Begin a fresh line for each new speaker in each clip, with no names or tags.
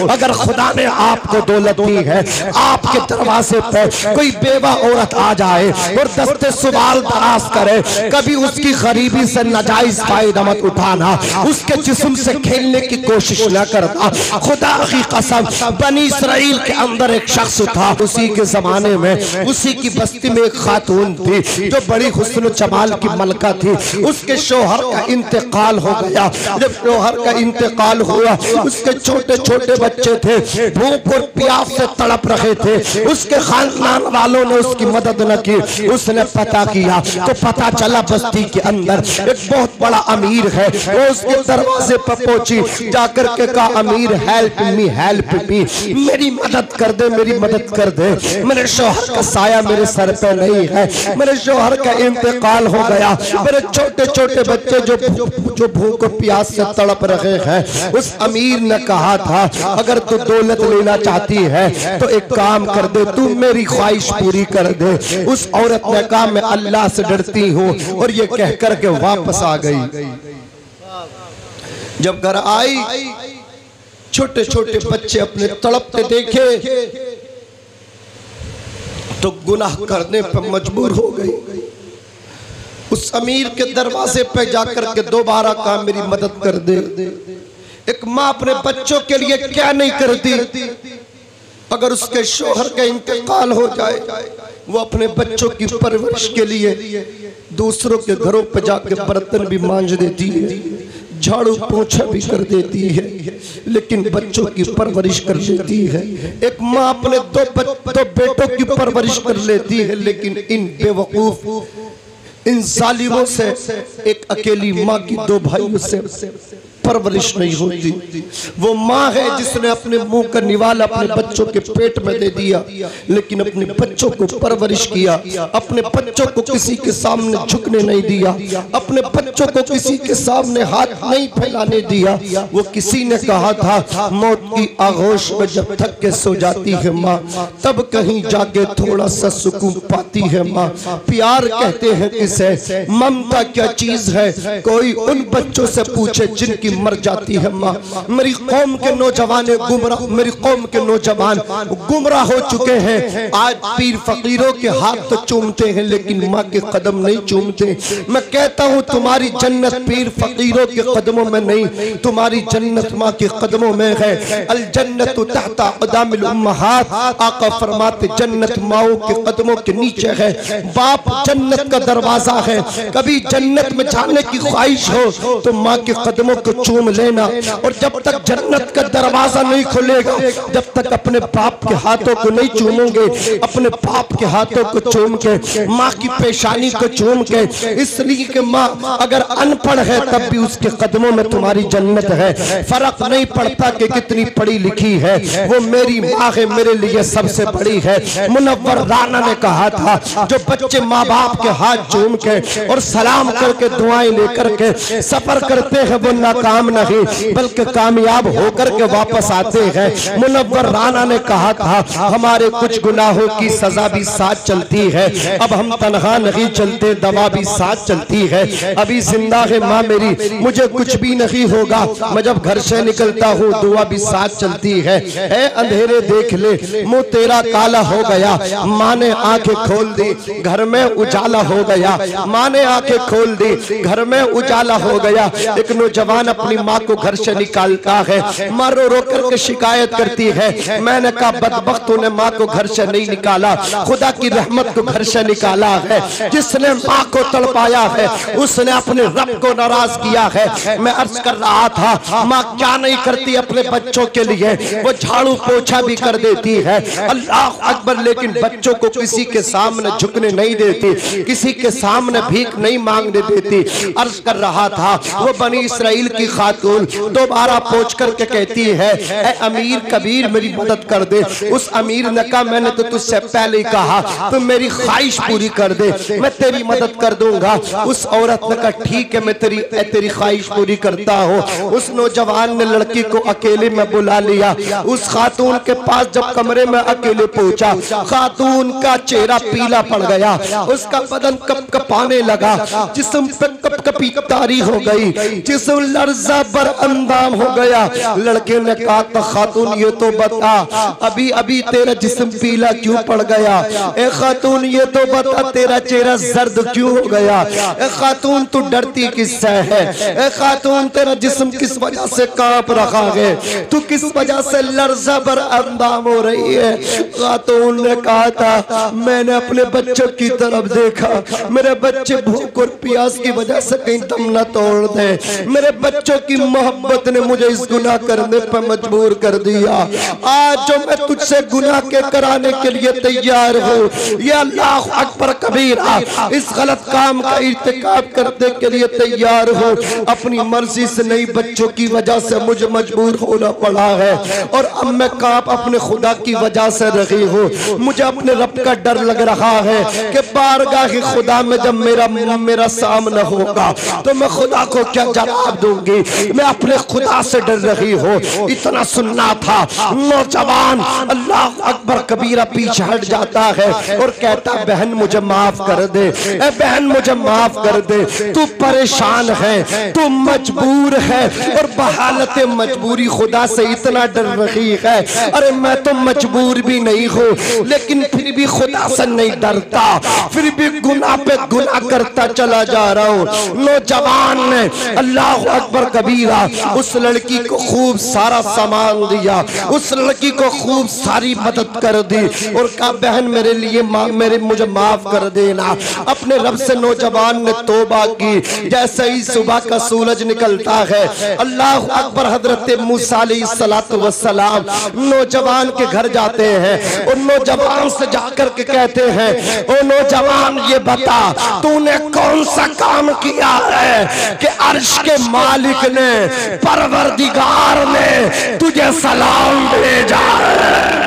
अगर खुदा ने आपको दौलत दी है, आपके दरवाजे पर कोई बेवा औरत आ जाए और दस्ते सवाल दराज करे, कभी उसकी गरीबी से नाजायज फायदा मत उठाना, उसके जिस्म से खेलने की कोशिश न करना। खुदा की कसम, बनी इसराइल के अंदर एक शख्स था, उसी के जमाने में उसी की बस्ती में एक खातून थी जो बड़ी हुस्न जमाल की मलका थी। उसके शौहर का इंतकाल हो गया। जब शौहर का इंतकाल हुआ, उसके छोटे छोटे बच्चे थे, भूख और प्यास से तड़प रहे थे। उसके खानदान वालों ने उसकी मदद न की। उसने पता किया तो पता चला बस्ती के अंदर एक बहुत बड़ा अमीर है। वो उसके दरवाजे पर पहुंची, जाकर के कहा, अमीर हेल्प मी, मेरी मदद कर दे, मेरी मदद कर दे। मेरे शौहर का साया मेरे सर पे नहीं है, मेरे शौहर का इंतकाल हो गया। मेरे छोटे छोटे बच्चे जो भूख और प्यास से तड़प रहे हैं। उस अमीर ने कहा था, अगर तू दौलत लेना चाहती है तो एक काम कर दे, तू मेरी ख्वाहिश पूरी कर दे। उस औरत ने कहा, मैं अल्लाह से डरती हूँ, और ये कह करके वापस आ गई। जब घर आई, छोटे छोटे बच्चे अपने तड़पते देखे तो गुनाह करने पर मजबूर हो गई। उस अमीर के दरवाजे पे जाकर के दोबारा कहा, मेरी मदद कर दे। एक माँ अपने बच्चों के लिए क्या नहीं करती? अगर उसके शौहर का इंतकाल हो जाए, वो अपने बच्चों की परवरिश के लिए दूसरों के घरों पर जाकर बर्तन भी मांज देती है, झाड़ू पोछा भी कर देती है, लेकिन बच्चों की परवरिश कर लेती है। एक माँ अपने दो बेटों की परवरिश कर लेती है, लेकिन इन बेवकूफ, इन जालिमों से, एक अकेली माँ की दो भाइयों से परवरिश नहीं होती। वो माँ है जिसने अपने मुंह का निवाला अपने बच्चों के पेट में दे दिया, लेकिन अपने बच्चों को परवरिश किया, अपने बच्चों को किसी के सामने झुकने नहीं दिया, अपने बच्चों को किसी के सामने हाथ नहीं फैलाने दिया। वो किसी ने कहा था, मौत की आगोश में जब थक के सो जाती है माँ, तब कहीं जाके थोड़ा सा सुकून पाती है माँ। प्यार कहते हैं किसे, ममता क्या चीज है, कोई उन बच्चों से पूछे जिनकी मर जाती है माँ। मेरी कौम के नौजवान गुमराह, मेरी कौम के नौजवान गुमराह हो चुके हैं। आज पीर फकीरों के हाथ तो चूमते हैं, लेकिन माँ के कदम नहीं चूमते। मैं कहता हूँ, तुम्हारी जन्नत पीर फकीरों के कदमों में नहीं, तुम्हारी जन्नत माँ के कदमों में है। अल जन्नत तहता अक़दामिल उम्महात, आका फरमाते जन्नत माओं के कदमों के नीचे है। बाप जन्नत का दरवाजा है। कभी जन्नत में जाने की ख्वाहिश हो तो माँ के कदमों को चूम लेना, और जब तक जन्नत का दरवाजा नहीं खुलेगा, जब तक अपने बाप के हाथों को नहीं चूमोगे, अपने बाप के हाथों को चूम के, माँ की पेशानी को चूम के, इसलिए कि माँ अगर अनपढ़ है तब भी उसके कदमों में तुम्हारी जन्नत है। फर्क नहीं पड़ता कि कितनी पढ़ी लिखी है, वो मेरी माँ है, मेरे लिए सबसे बड़ी है। मुनव्वर राना ने कहा था, जो बच्चे माँ बाप के हाथ चूम के और सलाम करके दुआएं लेकर के सफर करते हैं, वो नाकाम नहीं बल्कि कामयाब होकर के वापस आते हैं। मुनव्वर राना ने कहा था, हमारे कुछ गुनाहों की सजा भी साथ चलती है, अब हम तनहा नहीं चलते, दवा भी साथ चलती है। अभी जिंदा है माँ मेरी, मुझे कुछ भी नहीं होगा, मैं जब घर से निकलता हूँ दुआ भी साथ चलती है। अंधेरे देख ले, मुंह तेरा काला हो गया, माँ ने आंखें खोल दी, घर में उजाला हो गया। माँ ने आंखें खोल दी, घर में उजाला हो गया। एक नौजवान अपनी माँ को घर से निकालता है, माँ रो रो करके शिकायत करती है। मैंने कहा, बदबख्त तूने माँ को घर से नहीं निकाला, खुदा की रहमत को घर से निकाला है। जिसने माँ को तड़पाया है उसने अपने रब को नाराज किया है। मैं अर्ज कर रहा था, माँ क्या नहीं करती अपने बच्चों के लिए, वो झाड़ू पोछा भी कर देती है, अल्लाह अकबर, लेकिन बच्चों को किसी के सामने झुकने नहीं देती, किसी के सामने भीख नहीं मांगने देती। अर्ज कर रहा था, वो बनी इसराइल की खातून दोबारा पहुंच करके कहती है, ए अमीर कबीर मेरी मदद कर दे। उस अमीर ने कहा, मैंने तो तुझसे पहले ही कहा, तुम मेरी ख्वाहिश पूरी कर दे, मैं तेरी मदद कर दूंगा। उस औरत ने कहा, ठीक है, मैं तेरी ख्वाहिश पूरी करता हूँ। उस नौजवान ने लड़की को अकेले में बुला लिया। उस खातून के पास जब कमरे में अकेले पहुंचा, खातून का चेहरा पीला पड़ गया, उसका बदन कपकपाने लगा, जिस्म पे कपकपी तारी हो गई, जिस्म लर्ज लर्जा बर अंदाम हो गया। लड़के ने कहा तो खातून ये तो बता, अभी अभी तेरा जिस्म पीला क्यों पड़ गया? ए खातून ये तो बता, तेरा चेहरा जर्द क्यों हो गया? ए खातून तू डरती किससे है? ए खातून तेरा जिस्म किस वजह से कांप रहा है? तू किस वजह से लर्जा बर अंदाम हो रही है? खातून ने कहा था मैंने अपने बच्चों की तरफ देखा, मेरे बच्चे भूख और प्यास की वजह से कहीं दम न तोड़ दे। मेरे बच्चों की मोहब्बत ने मुझे इस गुनाह करने पर मजबूर कर दिया। आज जो मैं तुझसे गुनाह के कराने के लिए तैयार हूँ, ये अल्लाह अकबर कबीरा, इस गलत काम का इर्तिकाब करने के लिए तैयार हूँ। अपनी मर्जी से नहीं, बच्चों की वजह से मुझे मजबूर होना पड़ा है। और अब मैं कांप अपने खुदा की वजह से रही हूँ। मुझे अपने रब का डर लग रहा है कि बारगाह खुदा में जब मेरा सामना होगा तो मैं खुदा को क्या जवाब दूंगी? मैं अपने खुदा से डर रही हूँ। इतना सुनना था। नौजवान अल्लाह अकबर कबीरा पीछे हट जाता है और कहता बहन मुझे माफ कर दे, ए बहन मुझे माफ कर दे। तू परेशान है, तू मजबूर है और बहालत मजबूरी खुदा से इतना डर रही है। अरे मैं तो मजबूर भी नहीं हूँ, लेकिन फिर भी खुदा से नहीं डरता, फिर भी गुनाह पे गुनाह करता चला जा रहा हूँ। नौजवान ने अल्लाह अकबर कबीरा उस लड़की को खूब सारा सामान दिया, उस लड़की को खूब सारी मदद कर दी और कहा बहन मेरे लिए मुझे माफ कर देना। अपने रब से नौजवान ने तौबा की। जैसे ही सुबह का सूरज निकलता है, अल्लाह अकबर हजरत मूसा अलैहिस्सलातु वस्सलाम नौजवान के घर जाते हैं और नौजवान से जाकर के कहते हैं ओ नौजवान ये बता तूने कौन सा काम किया है कि अर्श के मालिक ने, परवरदिगार ने तुझे सलाम भेजा है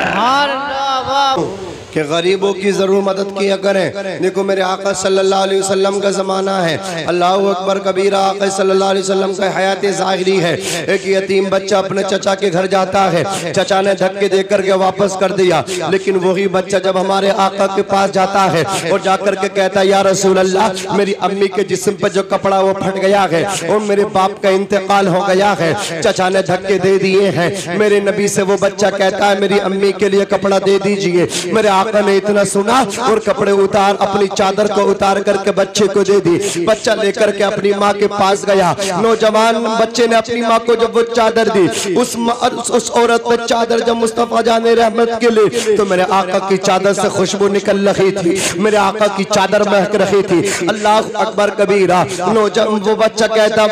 कि गरीबों की जरूर मदद किया करें। देखो मेरे आका सल्लल्लाहु अलैहि वसल्लम का ज़माना है। अल्लाह अकबर कबीरा, आका सल्लल्लाहु अलैहि वसल्लम का हयात ज़ाहिरी है। एक यतीम बच्चा अपने चचा के घर जाता है, चचा ने धक्के देकर के वापस कर दिया, लेकिन वही बच्चा जब हमारे आका के पास जाता है और जाकर के कहता है या रसूल अल्लाह मेरी अम्मी के जिस्म पर जो कपड़ा वो फट गया है और मेरे बाप का इंतकाल हो गया है, चचा ने धक्के दे दिए हैं। मेरे नबी से वो बच्चा कहता है मेरी अम्मी के लिए कपड़ा दे दीजिए। मेरे आका ने इतना सुना और कपड़े उतार, अपनी चादर को उतार करके बच्चे को दे दी। बच्चा लेकर के अपनी माँ के पास गया। नौजवान बच्चे ने अपनी माँ को जब वो चादर दी, उस औरत पर चादर जब मुस्तफा जाने रहमत के लिए, तो मेरे आका की चादर से खुशबू निकल रही थी, मेरे आका की चादर महक रही थी। अल्लाह अकबर कबीरा। वो बच्चा कहता,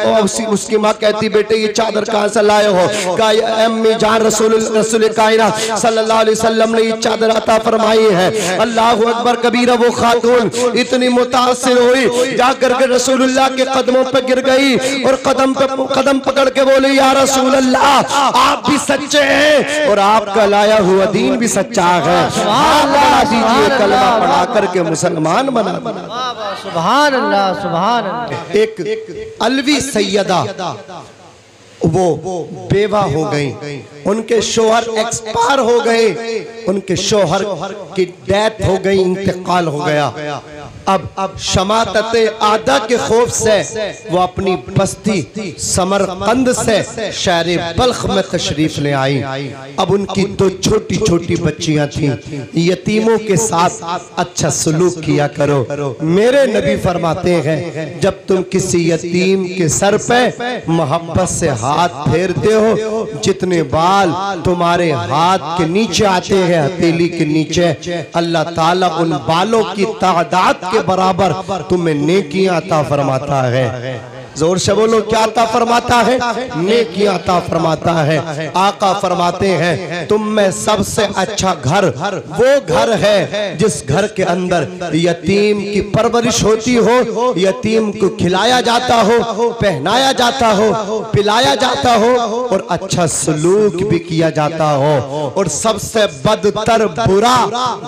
उसकी माँ कहती बेटे ये चादर कहाँ से लाए हो? कहा अम्मी जान रसूल कायनात सल्लल्लाहु अलैहि वसल्लम ने ये चादर अता फरमाई है। अल्लाह अकबर कबीरा। वो खातून इतनी मुतासिर हुई, जाकर के रसूलुल्लाह के कदमों पर गिर गई और कदम पकड़ के बोली या रसूल अल्लाह आप भी सच्चे हैं और आपका लाया हुआ दीन भी सच्चा है। दीजिए कलमा पढ़ा करके मुसलमान बना।
सुभान अल्लाह सुभान अल्लाह।
एक अलवी सैयदा वो बेवा हो गई, उनके शोहर एक्सपायर हो गए, उनके शोहर की डेथ हो गई, इंतकाल हो गया। अब शमातते आदा के खौफ से वो अपनी बस्ती समरकंद से शहर बल्ख में तशरीफ ले आई। अब उनकी दो छोटी छोटी बच्चियां थीं। यतीमों के साथ अच्छा सलूक किया करो। मेरे नबी फरमाते हैं जब तुम किसी यतीम के सर पे मोहब्बत से हाथ फेरते हो, जितने बाल तुम्हारे हाथ के नीचे आते हैं हथेली के नीचे, अल्लाह ताला उन बालों की तादाद के बराबर तुम्हें नेकियां अता फरमाता है। जोर से बोलो क्या अता फरमाता है? नेकियां अता फरमाता है। आका फरमाते हैं तुम में सबसे अच्छा घर वो घर है जिस घर के अंदर यतीम की परवरिश होती हो, यतीम को खिलाया जाता हो, पहनाया जाता हो, पिलाया जाता हो और अच्छा सलूक भी किया जाता हो। और सबसे बदतर बुरा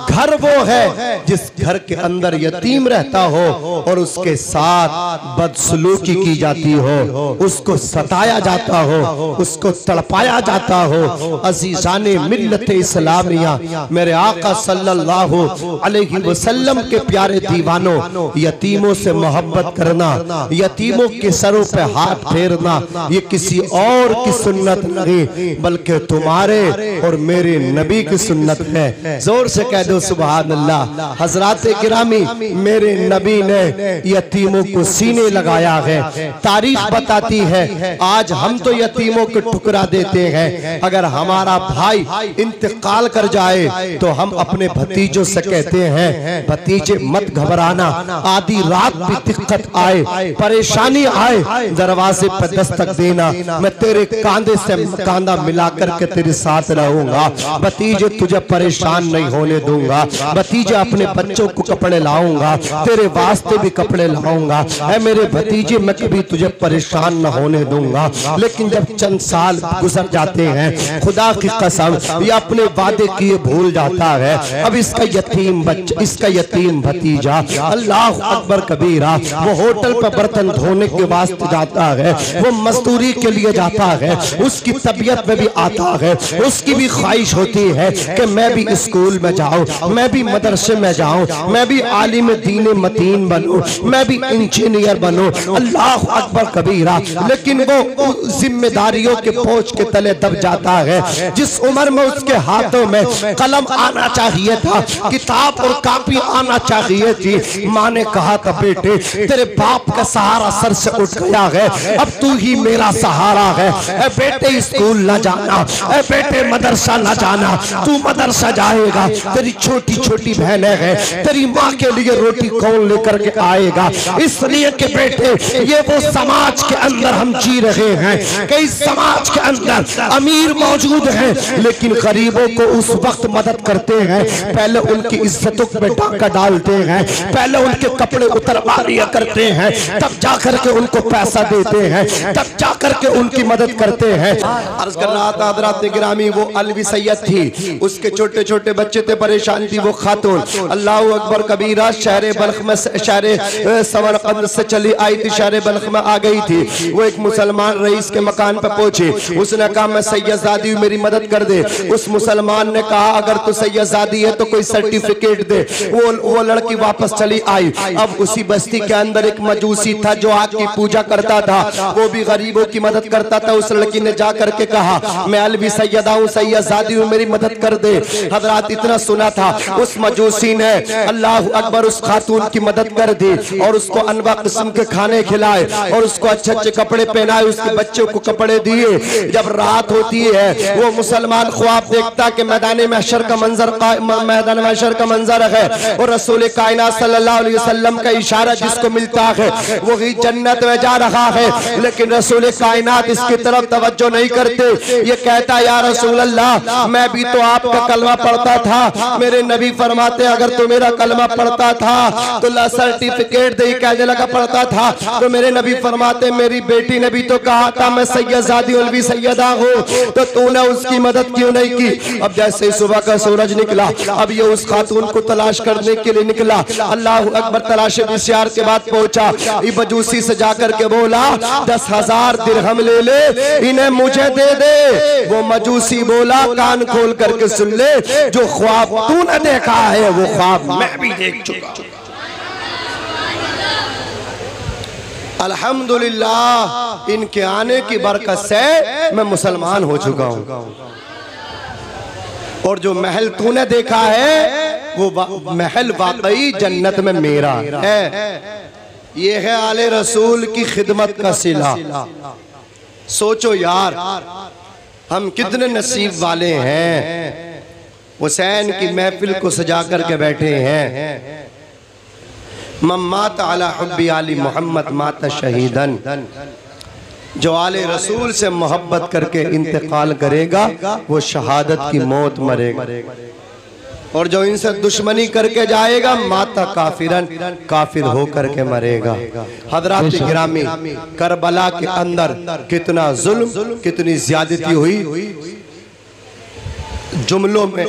घर वो है जिस घर के अंदर यतीम रहता हो और उसके साथ बदसलूकी की दी जाती हो, उसको सताया जाता हो, उसको तड़पाया जाता हो। अजीजाने मिल्लत इस्लामिया, मेरे आका सल्लल्लाहु अलैहि वसल्लम के प्यारे दीवानों, यतीमों से मोहब्बत करना, यतीमों के सरों पे हाथ फेरना, ये किसी और की सुन्नत नहीं बल्कि तुम्हारे और मेरे नबी की सुन्नत है। जोर से कह दो सुभान अल्लाह। हजरात गिरामी, मेरे नबी ने यतीमों को सीने लगाया है। तारीख बताती है आज हम तो यतीमों को ठुकरा देते हैं। अगर हमारा भाई इंतकाल कर जाए तो हम अपने भतीजों से कहते हैं भतीजे मत घबराना, आधी रात भी दिक्कत आए, परेशानी आए, दरवाजे पर दस्तक देना, मैं तेरे कांधे से कांधा मिलाकर के तेरे साथ रहूंगा। भतीजे तुझे परेशान नहीं होने दूंगा। भतीजे अपने बच्चों को कपड़े लाऊंगा, तेरे वास्ते भी कपड़े लाऊंगा। है मेरे भतीजे, मैं कभी तुझे परेशान न होने दूंगा। लेकिन जब चंद साल गुजर जाते हैं, खुदा की कसम ये अपने वादे किए भूल जाता है। अब इसका यतीम बच्चा, इसका यतीम भतीजा, अल्लाह अकबर कबीरा, वो होटल पर बर्तन धोने के वास्ते जाता है, वो मजदूरी के लिए जाता है, उसकी तबीयत में भी आता है, उसकी भी ख्वाहिश होती है कि मैं भी स्कूल में जाऊं, मैं भी मदरसे में जाऊं, मैं भी आलिम दीन मतीन बनूं, मैं भी इंजीनियर बनूं। अल्लाह अकबर कबीरा। लेकिन वो जिम्मेदारियों के बोझ के तले दब जाता है। जिस उम्र में उसके हाथों में कलम आना चाहिए था, किताब और कापी आना चाहिए थी, माँ ने कहा था बेटे तेरे बाप का सहारा सर से उठ गया है, अब तू ही मेरा सहारा है। ए बेटे स्कूल न जाना, ए बेटे मदरसा न जाना, तू मदरसा जाएगा, तेरी छोटी छोटी बहनें हैं, तेरी माँ के लिए रोटी कौन लेकर के आएगा। इसलिए कि बेटे ये वो समाज के अंदर हम जी रहे हैं कि इस समाज के अंदर अमीर मौजूद हैं लेकिन गरीबों को उस वक्त मदद करते हैं, पहले उनकी इज्जतों में डाका डालते हैं, पहले उनके कपड़े उतरवा लिया करते हैं, तब जाकर के उनको पैसा देते हैं, तब जाकर के उनकी मदद करते हैं। अर्ज कर रहा था हज़रात गिरामी, वो अलवी सैयद थी, उसके छोटे छोटे बच्चे थे, परेशान थी वो खातून। अल्लाह अकबर कबीरा शहर बल्ख में, शहर समरकंद से चली आई थी, शहर बल्ख में आ गई थी। वो एक मुसलमान रईस के मकान पर पहुंची, उसने कहा मैं सैयदजादी हूं, मेरी मदद कर दे। उस मुसलमान ने कहा अगर तू सैयदजादी है तो कोई सर्टिफिकेट दे। वो लड़की वापस चली आई। अब उसी बस्ती के अंदर एक मजूसी था जो आग की पूजा करता था, वो भी गरीबों की मदद करता था। उस लड़की ने जा करके कहा मैं अलवी सैयदा हूं, सैयदजादी हूं, मेरी मदद कर दे। हजरात इतना सुना था, उस मजूसी ने अल्लाह अकबर उस खातून की मदद कर दी और उसको अनवा किस्म के खाने खिलाए और उसको अच्छे अच्छे कपड़े पहनाए, उसके बच्चों को कपड़े दिए। जब रात होती है वो मुसलमान ख्वाब देखता कि मैदान महशर का मंजर, मैदान महशर का मंजर है और रसूल कायनात सल्लल्लाहु अलैहि वसल्लम का इशारा जिसको मिलता है वही जन्नत में जा रहा है। लेकिन रसूल कायनात इसकी तरफ तवज्जो नहीं करते। ये कहता या रसूल अल्लाह मैं भी तो आपका कलमा पढ़ता था। मेरे नबी फरमाते अगर तू मेरा कलमा पढ़ता था तो सर्टिफिकेट दे। कहने लगा पढ़ता था तो मेरे नबी फरमाते मेरी बेटी ने भी तो कहा था मैं सैयदजादी अलवी सैयदा हूँ, तो तूने उसकी मदद क्यों नहीं की। अब जैसे सुबह का सूरज निकला, अब ये उस खातून को तलाश करने के लिए निकला। अल्लाह अकबर तलाश बिस्यार के बाद पहुंचा, मजूसी से जाकर के बोला 10,000 दिरहम ले ले, इन्हें मुझे दे दे। वो मजूसी बोला कान खोल करके सुन ले, जो ख्वाब तूने देखा है वो ख्वाब मैं भी देख चुका। अल्हम्दुलिल्लाह इनके आने की बरकत से मैं मुसलमान हो चुका हूँ और जो महल तूने देखा है वो महल वाकई जन्नत में मेरा है। ये है आले रसूल की खिदमत का सिला। सोचो यार हम कितने नसीब वाले हैं, हुसैन की महफिल को सजा करके बैठे हैं। मम्मात अला हुब्बी आली मोहम्मद माता शहीदन, जो आले रसूल से मोहब्बत करके इंतकाल करेगा वो शहादत की मौत मरेगा, और जो इनसे दुश्मनी करके जाएगा माता काफिरन, काफिर हो करके मरेगा। हजरात गिरामी, करबला के अंदर कितना जुल्म, कितनी ज्यादती हुई, जुमलों में,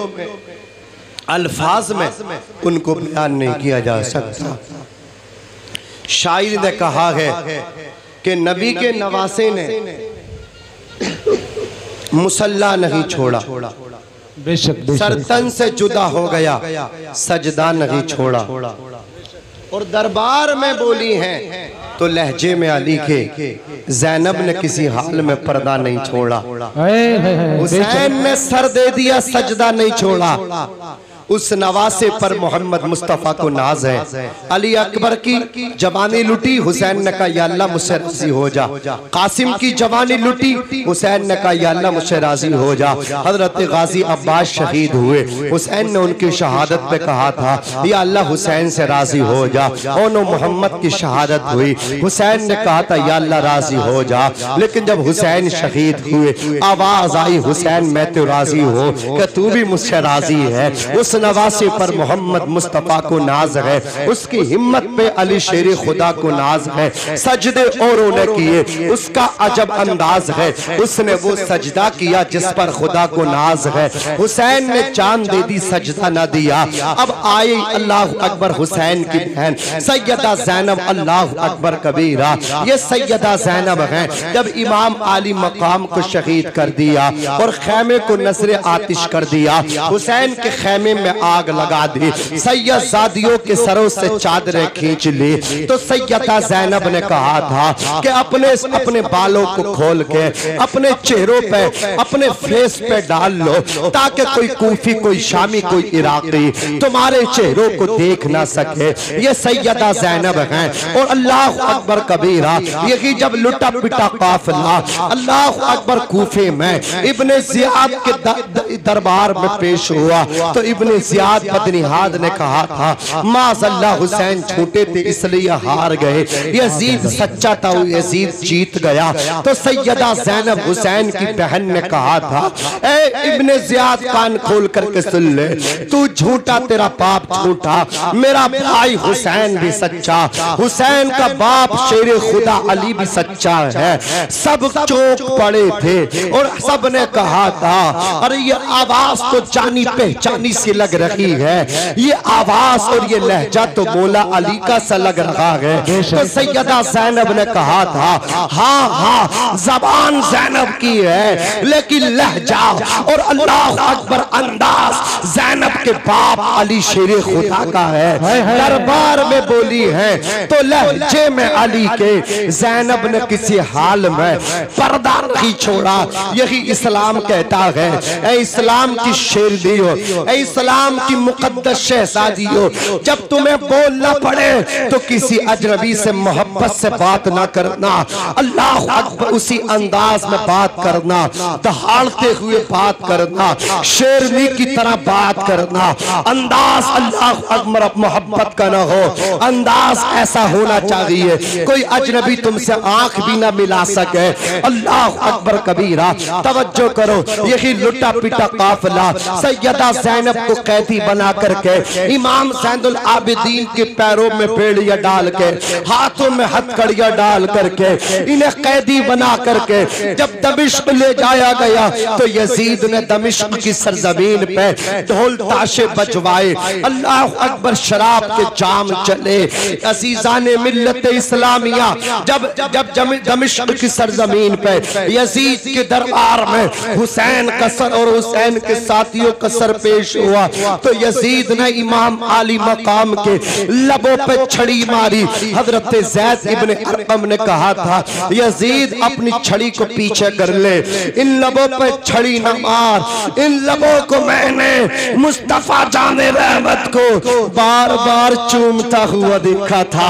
अल्फाज में उनको बयान नहीं किया जा सकता। शायर ने कहा है कि नबी के नवासे ने मुसल्ला नहीं छोड़ा,
बेशक
सरतन से जुदा हो गया, सजदा नहीं छोड़ा। और दरबार में बोली हैं तो लहजे में अली के ज़ैनब ने किसी हाल में पर्दा नहीं छोड़ा। हुसैन ने सर दे दिया, सजदा नहीं छोड़ा। उस नवासे पर मोहम्मद मुस्तफ़ा को नाज है। अली अकबर की जवानी लुटी, हुसैन ने कहा या अल्लाह मुझसे राजी हो जा। कासिम की जवानी लुटी, हुसैन ने कहा या अल्लाह मुझसे राजी हो जा। हजरत गाजी अब्बास शहीद हुए, हुसैन ने उनकी शहादत पे कहा था या अल्लाह हुसैन से राजी हो जा। ओनो मोहम्मद की शहादत हुई, हुसैन ने कहा था या अल्लाह राजी हो जा। लेकिन जब हुसैन शहीद हुए, आवाज आई हुसैन मैं तो राजी हो, कि तू भी मुझसे राजी है। उस नवासे पर मोहम्मद मुस्तफ़ा को नाज है, उसकी हिम्मत पे अली शेर खुदा को नाज है। सजदे औरों ने किए, उसका अजब अंदाज है, उसने वो सजदा किया जिस पर खुदा को नाज है। हुसैन ने जान दे दी, सजदा न दिया। अब आए अल्लाह अकबर हुसैन की बहन सैयदा ज़ैनब, अल्लाह अकबर कबीरा। ये सैयदा ज़ैनब हैं। जब इमाम आली मकाम को शहीद कर दिया और खैमे को नजर आतिश कर दिया, हुसैन के खैमे में आग लगा दी, सैयदादियों के सरों से चादरें खींच ली, तो सैयदा ज़ैनब ने कहा था कि अपने बालों को खोल के अपने चेहरों पे, अपने फेस पे डाल लो, ताकि कोई कूफी, कोई शामी, कोई इराकी तुम्हारे चेहरों को देख ना सके। ये सैयदा ज़ैनब हैं। और अल्लाह अकबर कबीरा, यही जब लुटा पिटा काफिला अल्लाह अकबर कूफे में इब्ने ज़ियाद के दरबार में पेश हुआ, तो इब्ने ज़ियाद बदनिहाद ने कहा था माज़अल्लाह हुसैन छूटे थे इसलिए हार गए, यजीद सच्चा था यजीद जीत गया। तो सैयदा ज़ैनब हुसैन की बहन ने कहा था ए इब्ने ज़ियाद कान खोल करके सुन ले, तू झूठा, तेरा बाप झूठा, मेरा भाई हुसैन भी सच्चा, हुसैन का बाप शेर खुदा अली भी सच्चा है। सब चौंक पड़े थे और सब ने कहा था अरे ये आवाज तो जानी पहचानी सी लग रही है, ये आवाज और ये लहजा तो मौला अली का सा लग रहा है। तो सैयदा ज़ैनब ने कहा था हाँ हाँ जबान ज़ैनब की है, लेकिन लहजा और अल्लाह अकबर अंदाज ज़ैनब के बाप अली शेर खुदा का है। दरबार में बोली है तो लहजे में अली के ज़ैनब ने किसी हाल में पर्दा नहीं छोड़ा। यही इस्लाम कहता है, ऐ इस्लाम की शेरनी हो, ऐ इस्लाम की मुकद्दस शहजादी हो, जब तुम्हें बोलना पड़े तो किसी अजनबी से मोहब्बत से बात ना करना, अल्लाह अकबर उसी अंदाज में बात करना, दहाड़ते हुए बात करना, शेरनी की तरह बात करना। अंदाज अल्लाह अकबर मोहब्बत का ना हो, अंदाज ऐसा होना चाहिए कोई अजनबी तुमसे आंख भी ना मिला सके। अल्लाह अकबर कबीरा। तवज्जो करो, यही लुटा पिटा काफिला सैयदा ज़ैनब को कैदी बना करके इमाम ज़ैनुल आबिदीन के पैरों में बेड़ियां डाल के, हाथों में हथकड़ियां डाल करके, इन्हें कैदी बना करके जब दमिश्क ले जाया गया तो यजीद ने दमिश्क की सरजमीन पे ढोल ताशे बजवाए। अल्लाह अकबर, शराब के जाम चले। अज़ीज़ाने मिल्लत इस्लामिया जब दमिश्क की सरजमीन पे यजीद के दरबार में हुसैन का सर और हुसैन के साथियों का सर पेश हुआ, तो यजीद ने इमाम आली मकाम के लबों पे छड़ी मारी। हजरत ज़ैद इब्ने अरकम ने कहा था यजीद अपनी छड़ी को पीछे कर ले, इन लबों पे छड़ी न मार, इन लबों को मैंने मुस्तफा जाने रहमत को बार बार चूमता हुआ देखा था,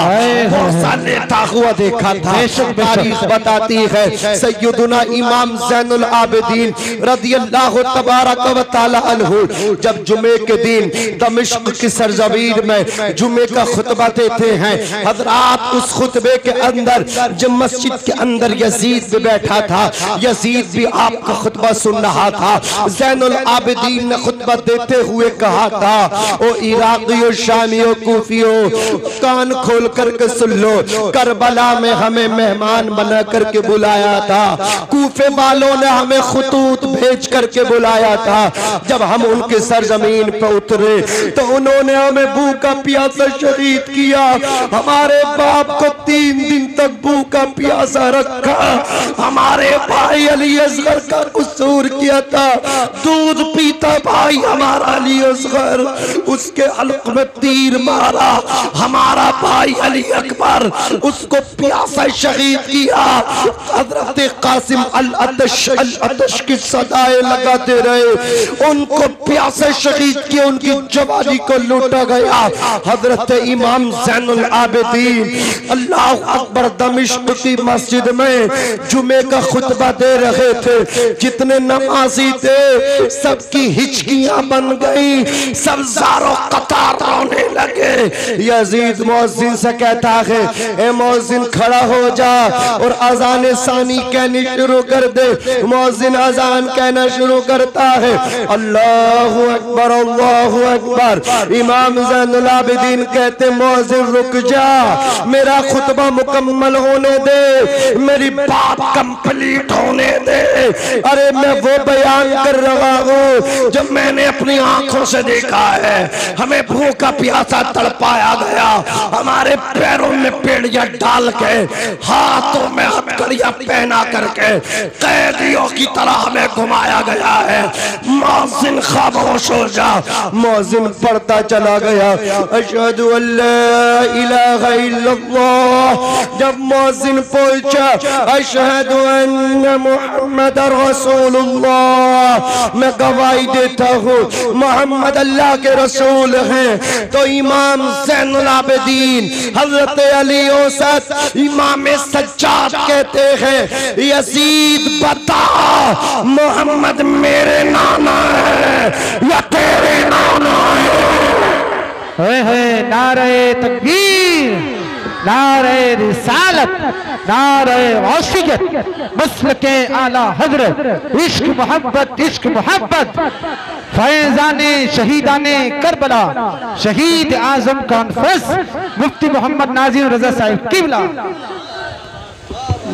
बोसा लेता हुआ देखा था। तारीख बताती है सैयदुना इमाम ज़ैनुल आबिदीन रज़ियल्लाहु तबारक व तआला अन्हु जब जुमे के दिन दमिश्क की सरजमीन में जुमे का खुतबा देते हैं, हजरात उस खुतबे के अंदर जब मस्जिद के अंदर यजीद भी बैठा था, यजीद भी आपका खुतबा सुन रहा था। ज़ैनुल आबिदीन ने खुतबा खुतबा देते हुए कहा था, ओ इराकियों, शामियों, कूफियों, कान खोल करके सुन लो, करबला में हमें मेहमान बना करके बुलाया था, कूफे वालों ने हमें खुतूत भेज करके बुलाया था। जब हम उनके सरजमीन पर उतरे तो उन्होंने हमें भूखा प्यासा शहीद किया। हमारे बाप को 3 दिन तक भूखा प्यासा रखा। हमारे भाई अली असगर का कसूर किया था, दूध पीता भाई हमारा अली असगर, उसके हल्क में तीर मारा। हमारा भाई अली अकबर, उसको प्यासा शहीद किया। हजरत कासिम अल अतश की सदाएं लगाते रहे, उनको प्यासे शहीद किया, उनकी जवानी को लूटा गया। हजरत इमाम ज़ैनुल आबिदीन अल्लाह अकबर दमिश्क की मस्जिद में जुमे का खुतबा दे रहे थे। जितने नमाजी थे सबकी हिचकियां बन गई, सब ज़ारो कतार रोने लगे। यजीद मौज़िन से कहता है, ए मौज़िन खड़ा हो जा और अज़ान सानी कहनी शुरू कर दे। मौज़िन अज़ान कहना शुरू करता है, अल्लाहु अकबर, अल्लाहु अकबर। इमाम ज़ैनुल आबिदीन कहते, मौज़िन रुक जा, मेरा खुतबा मुकम्मल होने दे, मेरी बात कंप्लीट होने दे। अरे मैं वो बयान कर रहा हूँ जब मैंने अपनी आंखों से देखा है। हमें भूखा प्यासा तड़पाया गया, हमारे पैरों में पेड़ियां डाल के, हाथों में हथकड़ियां पहना करके कैदियों की तरह हमें घुमाया गया है। मौज़िन खामोश हो जा। मौज़िन पढ़ता चला गया, अशहदु अल्ला इलाहा इल्लल्लाह। जब मौज़िन पहुंचा, अशहदु अन्ना मुहम्मदर रसूलुल्लाह, मैं गवाही देता हूँ मोहम्मद अल्लाह के रसूल हैं, तो इमाम ज़ैनुल आबिदीन हजरत अली औसत इमाम सज्जाद कहते हैं, यजीद बता मोहम्मद मेरे नाना है या तेरे नाना है?
नारे तकबीर, नारे रिसालत, नारे वासियत, मसलके आला हजरत, इश्क मोहब्बत, इश्क मोहब्बत, फैजाने शहीदाने करबला, शहीद आजम कॉन्फ्रेंस, मुफ्ती मोहम्मद नाज़िम रज़ा साहिब किबला।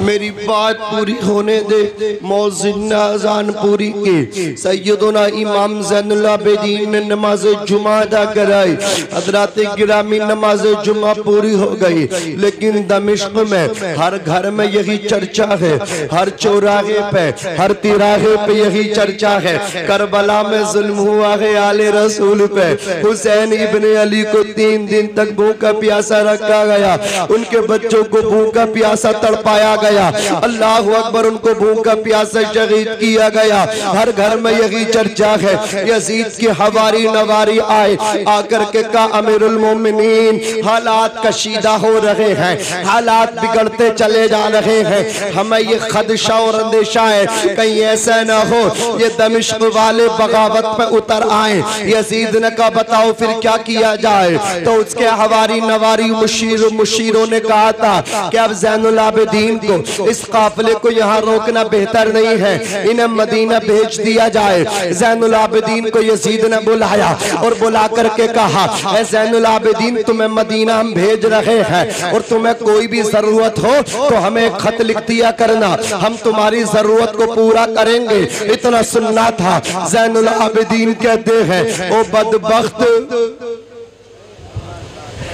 मेरी बात पूरी होने दे। मौज़िन ने अज़ान पूरी की, सैयदना इमाम ज़ैनुल आबिदीन ने नमाज जुमा अदा कराई। हज़रात गिरामी नमाज जुमा पूरी हो गई, लेकिन दमिश्क में हर घर में यही चर्चा है, हर चौराहे पे, हर तिराहे पे यही चर्चा है। करबला में जुल्म हुआ है आले रसूल पे। हुसैन इब्ने अली को 3 दिन तक भूखा प्यासा रखा गया, उनके बच्चों को भूखा प्यासा तड़पाया गया। अल्लाह अकबर, उनको भूखा प्यासा शहीद किया गया। हर घर में यही चर्चा है। यजीद की हवारी नवारी आए, आकर के कहा, अमीरुल मोमिनीन, हालात कशीदा हो रहे हैं, हालात बिगड़ते चले जा रहे हैं, हमें ये खदशा और अंदेशा है कहीं ऐसा ना हो ये दमिश्क वाले बगावत पे उतर आए। यजीद ने कहा, बताओ फिर क्या किया जाए? तो उसके हवारी नवारी मुशीरों ने कहा था कि अब ज़ैनुल आबिदीन को, इस काफिले को यहाँ रोकना बेहतर नहीं है, इन्हें मदीना भेज दिया जाए। ज़ैनुल आबिदीन को यजीद ने बुलाया और बुला करके कहा, ऐ ज़ैनुल आबिदीन, तुम्हें मदीना हम भेज रहे हैं और तुम्हें कोई भी जरूरत हो तो हमें खत लिख दिया करना, हम तुम्हारी जरूरत को पूरा करेंगे। इतना सुनना था। ज़ैनुल आबिदीन कहते हैं, ओ बदबख्त,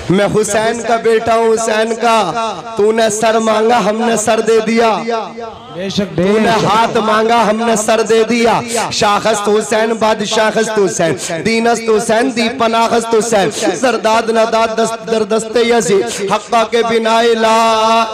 मैं हुसैन का बेटा हूँ, हुसैन का, तूने सर मांगा हमने सर दे दिया, तूने हाथ मांगा हमने सर दे दिया। शाखस्त हुसैन, बादशाहस्त हुसैन, दीनस्त हुसैन, दीपनाखस्त हुसैन, सरदाद नदाद दरदस्ते यजीद, हक्का के बिनाए ला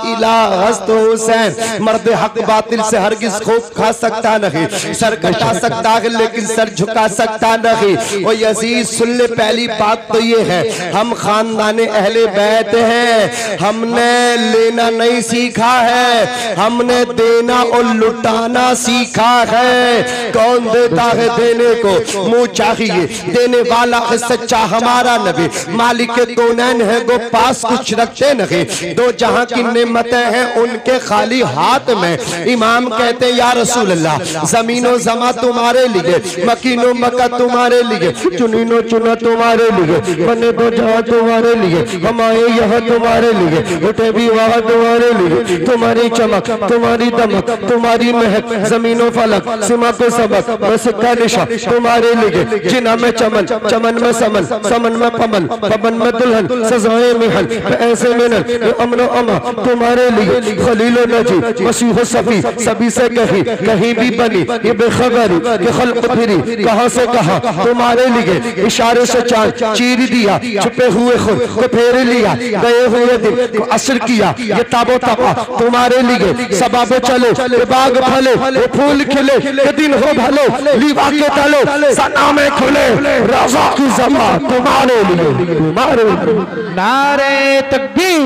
इलाहस्त हुसैन। मर्द हक बातिल से हरगिज खूब खा सकता नहीं, सर कटा सकता है लेकिन सर झुका सकता नहीं। और यजीद सुन ले, पहली बात तो ये है, हम खानदान पुराने अहले बैत हैं, हमने लेना नहीं सीखा है, हमने देना और लुटाना सीखा है। कौन देता है देने को, मुंह चाहिए देने वाला है सच्चा हमारा नबी। मालिक कौनैन है वो पास कुछ रखते नहीं, दो जहां की नेमतें हैं उनके खाली हाथ में। इमाम कहते हैं या रसूल अल्लाह, जमीनो जमा तुम्हारे लिए, मकीनो मक्का तुम्हारे लिए, चुनीनो चुना तुम्हारे लिए, बने दो जहां तुम्हारे लिए, हम आए यहाँ तुम्हारे लिए, उठे भी वहां तुम्हारे लिए। तुम्हारी चमक, तुम्हारी दमक, तुम्हारी महक, जमीनों फलक, सिमा को सबक, बस का निशा तुम्हारे लिए। जिना में चमन, चमन में समन, समन में पवन, पवन में दुल्हन, सजाए मिहन, ऐसे मिलन, अमनो अमा तुम्हारे लिए। खलीलो नजी, मसीह सफी, सभी से कहीं कहीं भी बनी, ये बेखबरी कि खल्क फिरी कहां से कहां तुम्हारे लिए। इशारे से चांद चीर दिया, छुपे हुए खुद को फेर लिया, गए हुए दिन को असर किया, ये ताबो तबा तुम्हारे लिए। सबाबे चले ये बाग फले, ये फूल खिले, ये दिन हो भले, लीवा के तले सना में खुले, रज़ा की ज़मा तुम्हारे लिए, तुम्हारे लिए।
नारे तकबीर,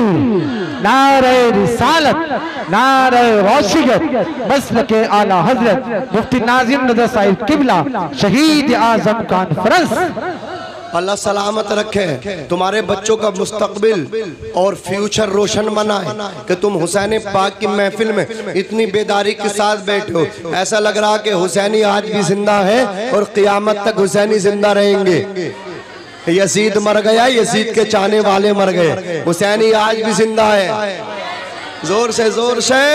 नारे रिसालत, नारे रोशियत, मसलके आला हजरत मुफ्ती नाज़िम नज़र साहिब किबला शहीद आज़म कॉन्फ्रेंस।
अल्लाह सलामत रखे, तुम्हारे बच्चों का मुस्तकबिल और फ्यूचर रोशन बनाए कि तुम हुसैन पाक की महफिल में इतनी बेदारी के साथ बैठे हो। ऐसा लग रहा कि हुसैनी आज भी जिंदा है और क़यामत तक हुसैनी जिंदा रहेंगे। यजीद मर गया, यजीद के चाहने वाले मर गए, हुसैनी आज भी जिंदा है। जोर से जोर से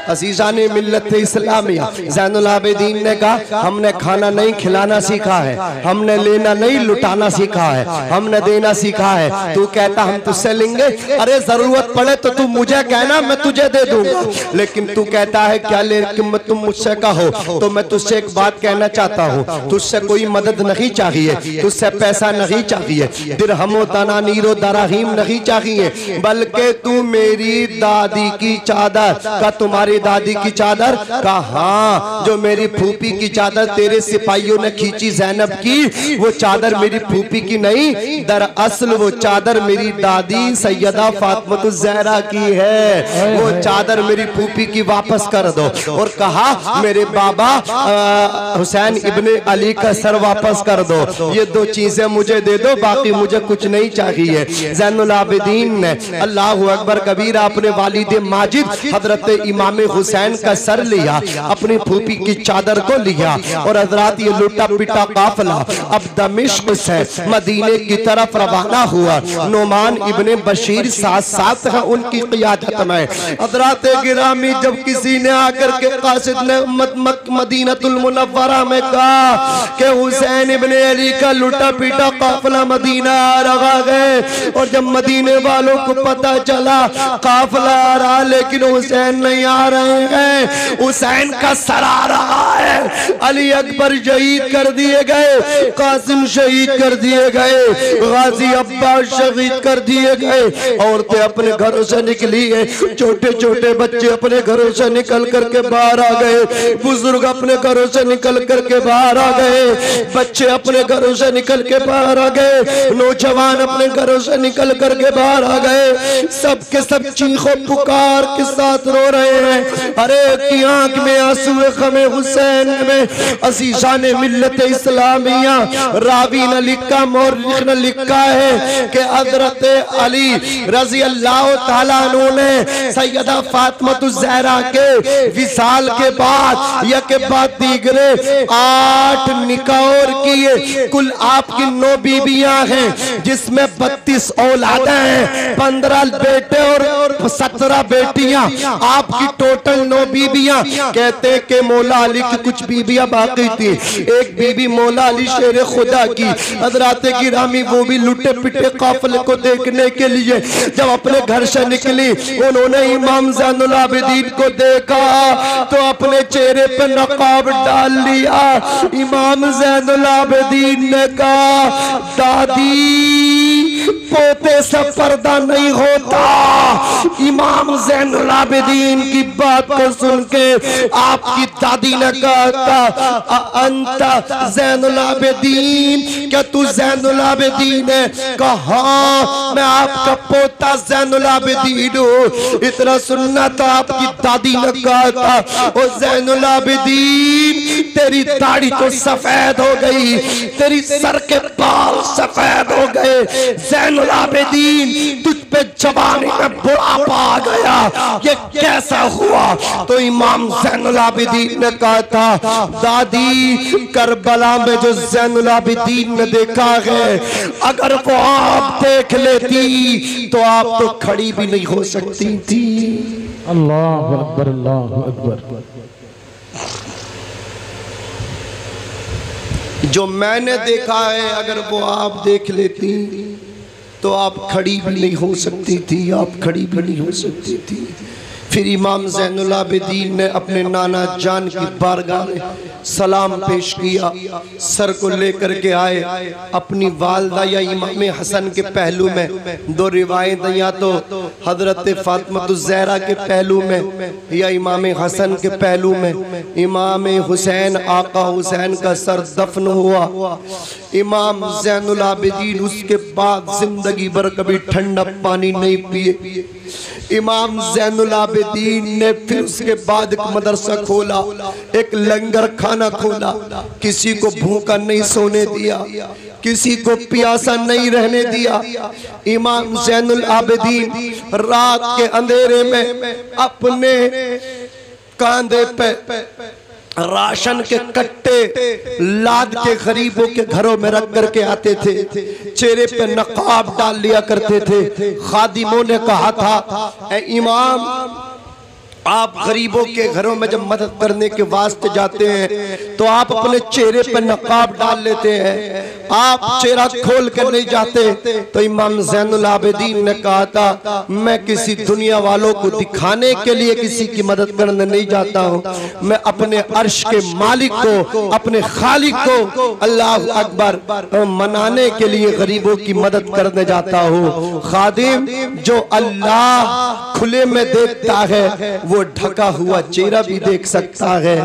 अजीज़ान मिल्लत इस्लामिया ज़ैनुल आबिदीन ने कहा, हमने खाना नहीं खिलाना सीखा है, हमने लेना नहीं लुटाना सीखा है, हमने देना सीखा है। तू कहता हम तुझसे लेंगे, अरे जरूरत पड़े तो तू मुझे कहना, मैं तुझे दे दूंगा। लेकिन तू कहता है क्या ले, तुम मुझसे कहो तो मैं तुझसे एक बात कहना चाहता हूँ, तुझसे कोई मदद नहीं चाहिए, तुझसे पैसा नहीं चाहिए, दिरहमो दनानीरो दराहीम नहीं चाहिए, बल्कि तू मेरी दादी की चादर का, तुम्हारी दादी की चादर का, हाँ जो मेरी फूफी की चादर तेरे सिपाहियों ने खींची ज़ैनब की, वो चादर मेरी फूफी की नहीं, दरअसल वो चादर मेरी दादी सैयदा फातिमा ज़हरा की है। वो चादर मेरी फूफी की वापस कर दो। और कहा मेरे बाबा हुसैन इब्ने अली का सर वापस कर दो। ये दो चीजें मुझे दे दो, बाकी मुझे कुछ नहीं चाहिए। ज़ैनुल आबिदीन ने अल्लाहु अकबर कबीरा अपने वालिद माजिद हजरत इमाम हुसैन का सर लिया, अपनी फूफी की चादर को लिया और हजरात ये लुटा पिटा काफिला अब दमिश्क से मदीने की तरफ रवाना हुआ। नोमान इब्ने बशीर साथ साथ है उनकी क़ियादत में। हजरात गिरामी जब किसी ने आकर के कासिद ने मदीनतुल मुनव्वरा में कहा कि हुसैन इब्ने अली का लुटा पिटा काफिला मदीना आ रहा है, और जब मदीने वालों को पता चला काफिला आ रहा लेकिन हुसैन नहीं आ रहे हैं, हुसैन का सर आ रहा है, अली अकबर शहीद कर दिए गए, कासिम शहीद कर दिए गए, गाजी अब्बास शहीद कर दिए गए, औरतें अपने घरों से निकली है, छोटे छोटे बच्चे अपने घरों से निकल करके बाहर आ गए, बुजुर्ग अपने घरों से निकल करके बाहर आ गए, बच्चे अपने घरों से निकल के बाहर आ गए, नौजवान अपने घरों से निकल करके बाहर आ गए। सबके सब चीखों पुकार के साथ रो रहे हैं, हर एक की आंख में आंसू ग़मे हुसैन में। अज़ीज़ान मिल्लत इस्लामिया रावी ने लिखा, मौरख़ ने लिखा है कि हज़रत अली रज़ी अल्लाह ताला अन्हु ने सैयदा फातिमा ज़हरा के विसाल के बाद या के बाद दीगरे 8 निकाह और किए। कुल आपकी 9 बीबियां हैं जिसमें 32 औलादें हैं, 15 बेटे और 17 बेटियां, आपकी टोटल 9 बीबियां। कहते कि मौला अली की कुछ बीबियां बाकी थी, एक बीबी मौला अली शेर खुदा की। हज़रात गिरामी वो भी लुटे पिटे काफिले को देखने के लिए जब अपने घर से निकली, उन्होंने इमाम ज़ैनुल आबिदीन को देखा तो अपने चेहरे पे नकाब डाल लिया। इमाम ज़ैनुल आबिदीन ने कहा, दादी पोते से पर्दा नहीं होता। इमाम ज़ैनुल आबिदीन की बात को सुन के आपकी दादी ने कहा था अंता ज़ैनुल आबिदीन, क्या तू ज़ैनुल आबिदीन है? कहा मैं आपका पोता ज़ैनुल आबिदीन हूँ। इतना सुनना था, आपकी दादी ने कहा था ओ ज़ैनुल आबिदीन तेरी दाढ़ी तो सफेद हो गई, तेरी सर के बाल सफेद हो गए, ज़ैनुल आबिदीन तुझ पे जवानी में बुढ़ापा आ गया, ये कैसा हुआ? तो इमाम ज़ैनुल आबिदीन ने कहा था दादी करबला में जो ज़ैनुल आबिदीन ने देखा है, अगर वो आप देख लेती तो आप तो खड़ी भी नहीं हो सकती थी।
अल्लाह अकबर, अल्लाह अकबर।
जो मैंने देखा है अगर वो आप देख लेती तो आप खड़ी भी नहीं हो सकती थी, आप खड़ी भी नहीं हो सकती थी। फिर इमाम ज़ैनुल आबिदीन ने अपने नाना जान की बारगाह में सलाम पेश किया, सर को लेकर के आए, अपनी वालदा या इमाम हसन के पहलू में, दो रिवायत या तो हजरत फातिमातुज़ ज़हरा के पहलू में या इमाम हसन के पहलू में इमाम हुसैन आका हुसैन का सर दफन हुआ। इमाम ज़ैनुल आबिदीन उसके बाद जिंदगी भर कभी ठंडा पानी नहीं पिए। इमाम ज़ैनुल आबिदीन ने फिर उसके बाद एक मदरसा खोला, एक लंगर खाना खोला, किसी को भूखा नहीं सोने दिया, किसी को प्यासा नहीं रहने दिया। इमाम ज़ैनुल आबिदीन रात के अंधेरे में अपने कांधे पे राशन के कट्टे लाद के गरीबों के घरों में रख करके आते थे, चेहरे पे नकाब डाल लिया करते थे। खादिमों ने कहा था ए इमाम, आप गरीबों के घरों में जब मदद करने के वास्ते जाते हैं तो आप अपने चेहरे पर नकाब डाल लेते हैं, आप चेहरा खोल कर नहीं जाते। तो इमाम ज़ैनुल आबिदीन ने कहा था मैं किसी दुनिया वालों को दिखाने के लिए किसी की मदद करने नहीं जाता हूँ, मैं अपने अर्श के मालिक को, अपने खालिक को अल्लाह अकबर मनाने के लिए गरीबों की मदद करने जाता हूँ। खादिम जो अल्लाह खुले में देखता है वो ढका हुआ चेहरा भी देख सकता है।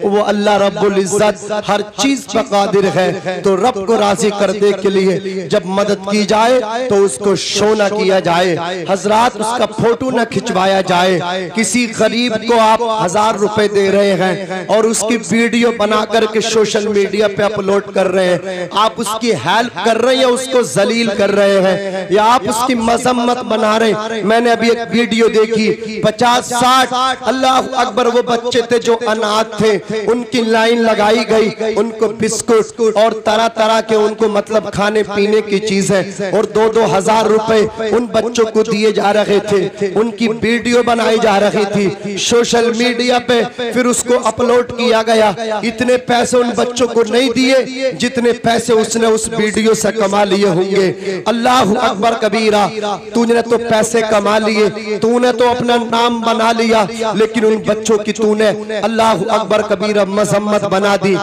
वो अल्लाह रब्बुल इज्जत हर चीज पर कादिर है। तो रब को राजी करने के लिए जब मदद की जाए तो उसको शो न किया जाए, हजरात उसका फोटो न खिंचवाया जाए। किसी गरीब को आप 1000 रुपए दे रहे हैं और उसकी वीडियो बना करके सोशल मीडिया पे अपलोड कर रहे हैं, आप उसकी हेल्प कर रहे हैं या उसको जलील कर रहे हैं या आप उसकी मजम्मत बना रहे हैं। मैंने अभी एक वीडियो देखी, 50-60 अल्लाह अकबर वो बच्चे थे जो अनाथ थे, उनकी लाइन लगाई गई, उनको बिस्कुट और तरह तरह के उनको मतलब खाने पीने की चीजें और 2-2 हजार रुपए उन बच्चों को दिए जा रहे थे, उनकी वीडियो बनाई जा रही थी सोशल मीडिया पे, फिर उसको अपलोड किया गया। इतने पैसे उन बच्चों को नहीं दिए जितने पैसे उसने उस वीडियो से कमा लिए होंगे। अल्लाह अकबर कबीरा, तूने तो पैसे कमा लिए, तूने तो अपना नाम बना लिया, लेकिन उन बच्चों की तूने अल्लाह अकबर कबीरा मजम्मत बना दी।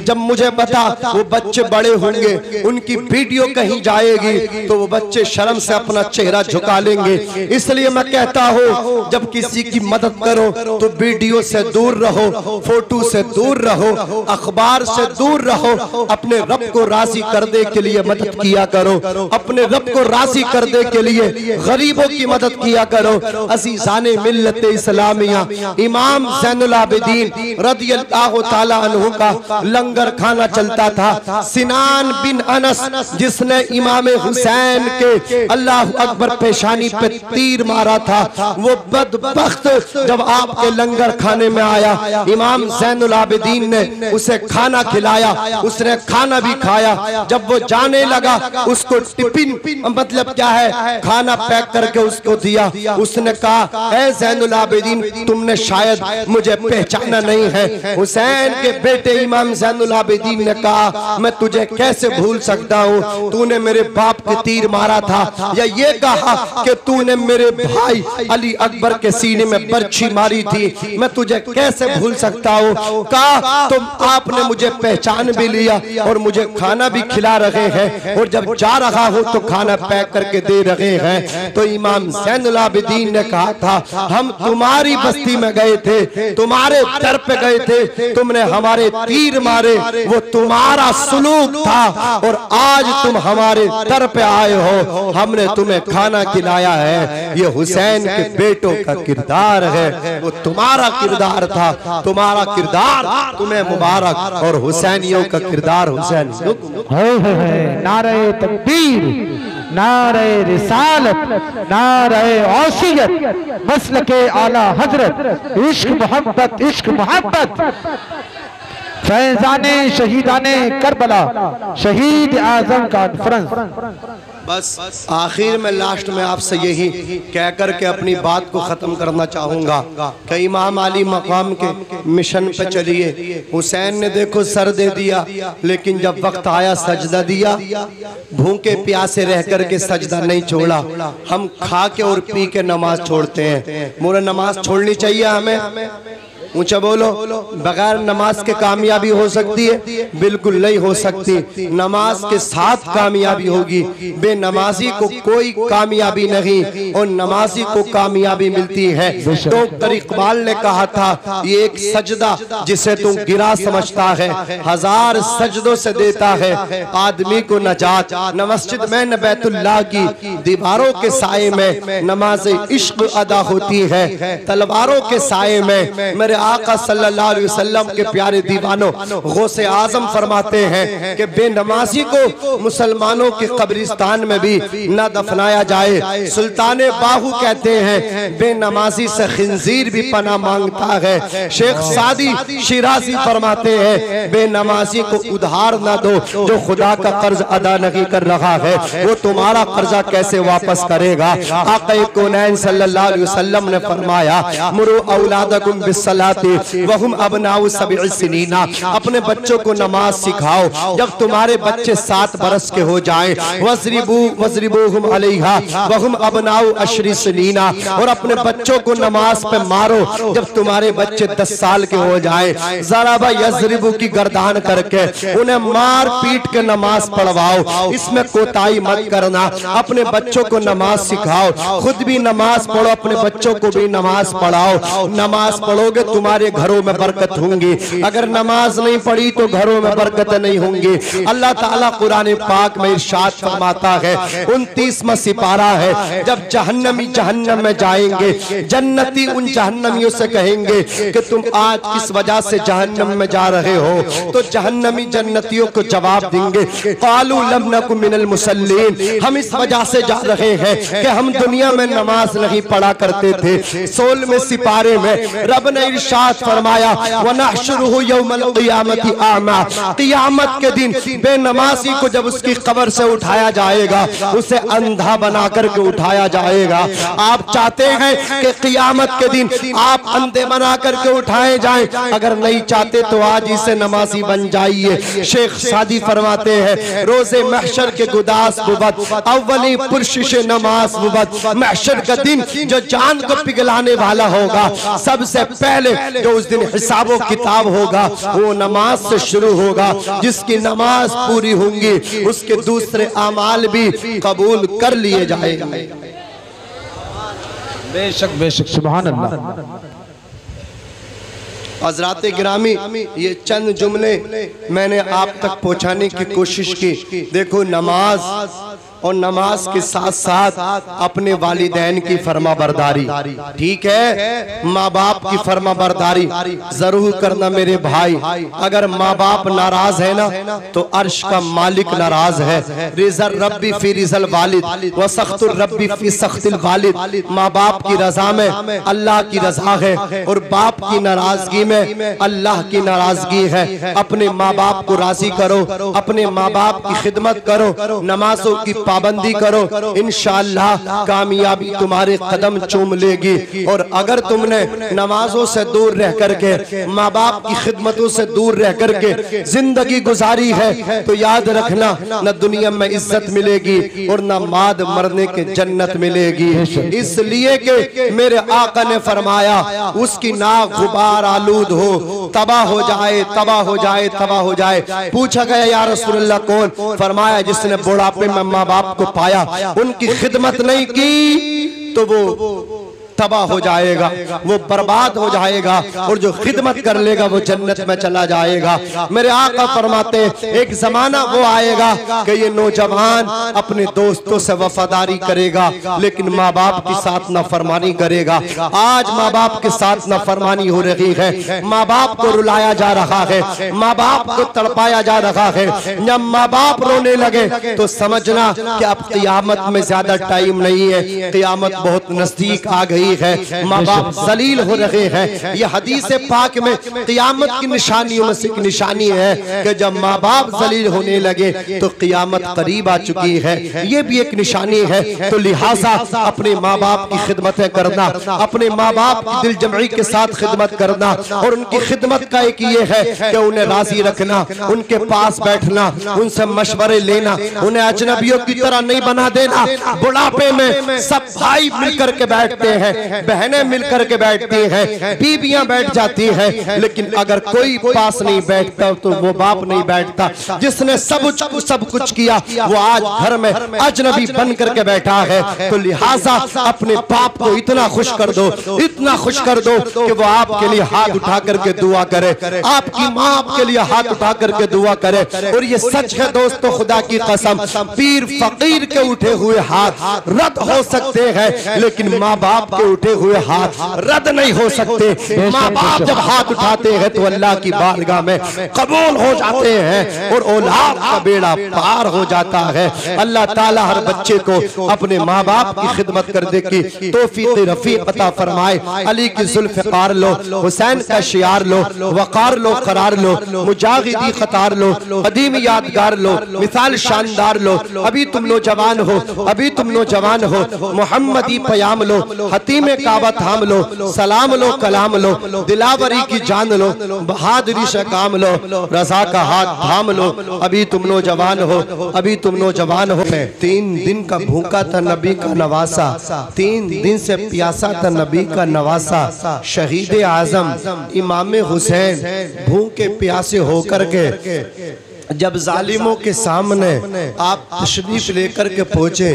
जब मुझे पता वो बच्चे बड़े होंगे, उनकी वीडियो कहीं जाएगी तो वो बच्चे शर्म से अपना चेहरा झुका लेंगे। इसलिए मैं कहता हूँ जब किसी की मदद करो तो वीडियो से दूर रहो, फोटो से दूर रहो, अखबार से दूर रहो। अपने रब को राजी करने के लिए मदद किया करो, अपने रब को राजी करने के लिए गरीबों की मदद किया करो। अज़ीज़ाने मिल्लत इस्लामिया इमाम ज़ैनुल आबिदीन रज़ियल्लाहु ताला अन्हु का लंगर खाना चलता था। सिनान बिन अनस जिसने इमाम हुसैन के अल्लाह अकबर पेशानी पे तीर मारा था, वो बदबख्त जब आपके लंगर खाने में आया, इमाम ज़ैनुल आबिदीन ने उसे खाना खिलाया, उसने खाना भी खाया। जब वो जाने लगा उसको टिफिन मतलब क्या है खाना पैक करके उसको दिया। उसने कहा ऐ ज़ैनुल आबिदीन तुमने शायद मुझे पहचाना नहीं है। हुसैन के बेटे इमाम ज़ैनुल आबिदीन ने कहा मैं तुझे कैसे कैसे भूल सकता हूँ, तूने मेरे बाप के तीर मारा था, या ये कहा कि तूने मेरे भाई अली अकबर के सीने में बर्छी मारी थी, मैं तुझे कैसे भूल सकता हूँ। कहा तुम आपने मुझे पहचान भी लिया और मुझे खाना भी खिला रहे हैं, और जब जा रहा हूँ तो खाना पैक करके दे रहे हैं। तो इमाम ज़ैनुल आबिदीन ने कहा था, हम तुम्हारी बस्ती में गए थे, तुम्हारे दर पे गए थे, तुमने हमारे तीर मारे, वो तुम्हारा सुलूक था, और आज तुम हमारे दर पे आए हो, हमने तुम्हें खाना खिलाया है। ये हुसैन के बेटों का किरदार है, वो तुम्हारा किरदार था, तुम्हारा किरदार तुम्हें मुबारक, और हुसैनियों का किरदार हुसैनियों को।
नारे तकबीर, नारे रिसालत, नारे औसियत, मसलके आला हजरत, इश्क मोहब्बत, इश्क मोहब्बत। फैजाने शहीदाने करबला, शहीद आजम कॉन्फ्रेंस।
बस आखिर में लास्ट में आपसे यही कह कर के अपनी बात को ख़त्म करना चाहूँगा कि इमाम अली मकाम के मिशन पे चलिए। हुसैन ने देखो सर दे दिया, लेकिन जब वक्त आया सजदा दिया, भूखे प्यासे रह कर के सजदा नहीं छोड़ा। हम खा के और पी के नमाज छोड़ते हैं। मोरा नमाज छोड़नी चाहिए हमें? ऊंचा बोलो। बगैर नमाज के कामयाबी हो सकती है? बिल्कुल नहीं हो सकती। नमाज के साथ कामयाबी होगी, बेनमाजी को कोई कामयाबी नहीं, और नमाजी को कामयाबी मिलती है। तो इकबाल ने कहा था, ये एक सजदा जिसे तू गिरा समझता है, 1000 सजदों से देता है आदमी को नजात। न मस्जिद में न बैतुल्लाह की दीवारों के साए में नमाज इश्क अदा होती है, तलवारों के साए में। मेरे आका सल्लल्लाहु अलैहि वसल्लम के प्यारे दीवानों, गौसे आजम फरमाते हैं कि बेनमाजी को मुसलमानों के कब्रिस्तान में भी न दफनाया जाए। सुल्तान बाहू कहते हैं, बेनमाजी से खिंजीर भी पनाह मांगता है। शेख सादी शिराजी फरमाते हैं, बेनमाजी को उधार न दो, जो खुदा का कर्ज अदा नहीं कर रहा है, वो तुम्हारा कर्जा कैसे वापस करेगा। आका कौनैन सल्लल्लाहु अलैहि वसल्लम ने फरमाया, मुरु औलादकुम बिस्सलाती वहुम अबनाउ सब'i सिनीना, अपने बच्चों को नमाज सिखाओ जब तुम्हारे बच्चे 7 बरस के हो जाएं। वज़रिबूहुम अलैहा वहुम अबनाउ अशरी सिनीना, और अपने बच्चों को नमाज पे मारो जब तुम्हारे बच्चे 10 साल के हो जाएं। ज़राबा यज़रिबू की गर्दान करके उन्हें मार पीट के नमाज पढ़वाओ, इसमें कोताही मत करना। अपने बच्चों को नमाज सिखाओ, खुद भी नमाज पढ़ो, अपने बच्चों को भी नमाज पढ़ाओ। नमाज पढ़ोगे तुम्हारे घरों में बरकत होंगी, अगर नमाज नहीं पढ़ी तो घरों में बरकत नहीं होंगी। अल्लाह ताला कुरान पाक में इरशाद फरमाता है, 29वां सिपारा है, जब जहन्नमी जहन्नम में जाएंगे, जन्नती उन जहन्नमियों से कहेंगे कि तुम आज किस वजह से जहन्नम में जा रहे हो, तो जहन्नमी जन्नतियों को जवाब देंगे, क़ालू लम नकु मिनल मुसल्लीन, हम इस वजह से जा रहे हैं कि हम दुनिया में नमाज नहीं पढ़ा करते थे। 16वें सिपारे में रब ने इरशाद फरमाया, वनहशुरुहु यौमल क़ियामति आमा, क़ियामत के दिन बेनमाजी को जब उसकी कब्र से उठाया जाएगा, उसे अंधा बना करके उठाया जाएगा। आप चाहते हैं कि क़ियामत के दिन आप अंधे बना करके उठाए जाएं? अगर नहीं चाहते तो आज ही से नमाजी बन जाइए। शेख सादी फरमाते हैं, रोजे महशर के गुदास बुबत, अव्वली पुरशिश नमाज बुबत, महशर का दिन जो जान को पिघलाने वाला होगा, सबसे पहले जो उस दिन हिसाबो किताब होगा वो नमाज से शुरू होगा। जिसकी नमाज पूरी होंगी उसके दूसरे अमाल भी कबूल कर लिए जाएंगे।
बेशक बेशक, सुभान अल्लाह।
हज़रात गिरामी, ये चंद जुमले मैंने आप तक पहुंचाने की कोशिश की। देखो, नमाज और नमाज के साथ साथ अपने वालिदैन की फरमा बरदारी, ठीक है, माँ बाप की फरमा बरदारी जरूर करना मेरे भाई। अगर माँ बाप नाराज है ना तो अर्श का मालिक नाराज है। रिज़ल रब्बी फी रिज़ल वालिद व सख्तुर रब्बी फी सख्तिल वालिद, माँ बाप की रजा में अल्लाह की रजा है, और बाप की नाराजगी में अल्लाह की नाराजगी है। अपने माँ बाप को राजी करो, अपने माँ बाप की खिदमत करो, नमाजों की पाबंदी करो, इंशाअल्लाह कामयाबी तुम्हारे कदम चूम लेगी। और अगर तुमने नमाजों से दूर रह करके, माँ बाप की खिदमतों से दूर रह करके जिंदगी गुजारी है तो याद रखना, न दुनिया में इज्जत मिलेगी और न माद मरने के जन्नत मिलेगी। इसलिए कि मेरे आका ने फरमाया, उसकी नाक गुबार आलूद हो, तबाह हो जाए, तबाह हो जाए, तबाह हो जाए। पूछा गया या रसूलल्लाह कौन? फरमाया जिसने बुढ़ापे में माँ बाप को पाया, उनकी खिदमत नहीं की तो वो तबाह हो जाएगा, वो बर्बाद हो जाएगा, और जो खिदमत कर लेगा वो जन्नत में चला जाएगा। मेरे आका फरमाते एक जमाना वो आएगा कि ये नौजवान अपने दोस्तों से वफादारी करेगा लेकिन माँ बाप के साथ नाफरमानी करेगा। आज माँ बाप के साथ नाफरमानी हो रही है, माँ बाप को रुलाया जा रहा है, माँ बाप को तड़पाया जा रहा है। जब माँ बाप रोने लगे तो समझना कि अब क़यामत में ज्यादा टाइम नहीं है, क़यामत बहुत नजदीक आ गई है, माँ बाप जलील हो रहे हैं। यह हदीस पाक में क़यामत की निशानियों में से एक निशानी है कि जब माँ बाप जलील होने लगे तो क़यामत करीब आ चुकी है। ये भी एक निशानी है। तो लिहाजा अपने माँ बाप की खिदमतें करना, अपने माँ बाप की दिल जमई के साथ खिदमत करना, और उनकी खिदमत का एक ये है कि उन्हें राजी रखना, उनके पास बैठना, उनसे मशवरे लेना, उन्हें अजनबियों की तरह नहीं बना देना। बुढ़ापे में सब भाई मिलकर के बैठते हैं, बहनें मिलकर के बैठती हैं, बीबियां बैठ जाती हैं, लेकिन अगर कोई पास नहीं बैठता तो वो बाप नहीं बैठता। जिसने सब कुछ किया वो आज घर में अजनबी बन करके बैठा है। तो लिहाजा अपने बाप को इतना खुश कर दो, इतना खुश कर दो कि वो आपके लिए हाथ उठा करके दुआ करे, आपकी माँ आपके लिए हाथ उठा करके दुआ करे। और ये सच है दोस्तों, खुदा की कसम, पीर फकीर के उठे हुए हाथ रद्द हो सकते हैं लेकिन माँ बाप के उठे हुए हाथ रद्द नहीं हो सकते। माँ बाप जब हाथ उठाते हैं तो अल्लाह की बारगाह में कबूल हो जाते हैं और औलाद का बेड़ा पार हो जाता है। अल्लाह ताला हर बच्चे को अपने माँ बाप की खिदमत करने की तौफीक रफीक अता फरमाए। अली की जुल्फ़िकार लो, हुसैन का शियार लो, वकार लो, करार लो, मुजाहिदी खतार लो, कदीम यादगार लो, मिसाल शानदार लो। अभी तुम नौजवान हो, अभी तुम नौजवान हो, मोहम्मदी पयाम लो, हतीम काबा थाम लो, सलाम लो, कलाम लो, दिलावरी की जान लो, बहादुरी से काम लो, रजा का हाथ थाम लो। अभी तुम नौजवान हो, अभी तुम नौजवान हो। 3 दिन का भूखा था नबी का नवासा, 3 दिन से प्यासा था नबी का नवासा। शहीद आजम इमाम हुसैन भूखे प्यासे होकर के जब जालिमों के सामने आप तशरीफ लेकर के पहुंचे,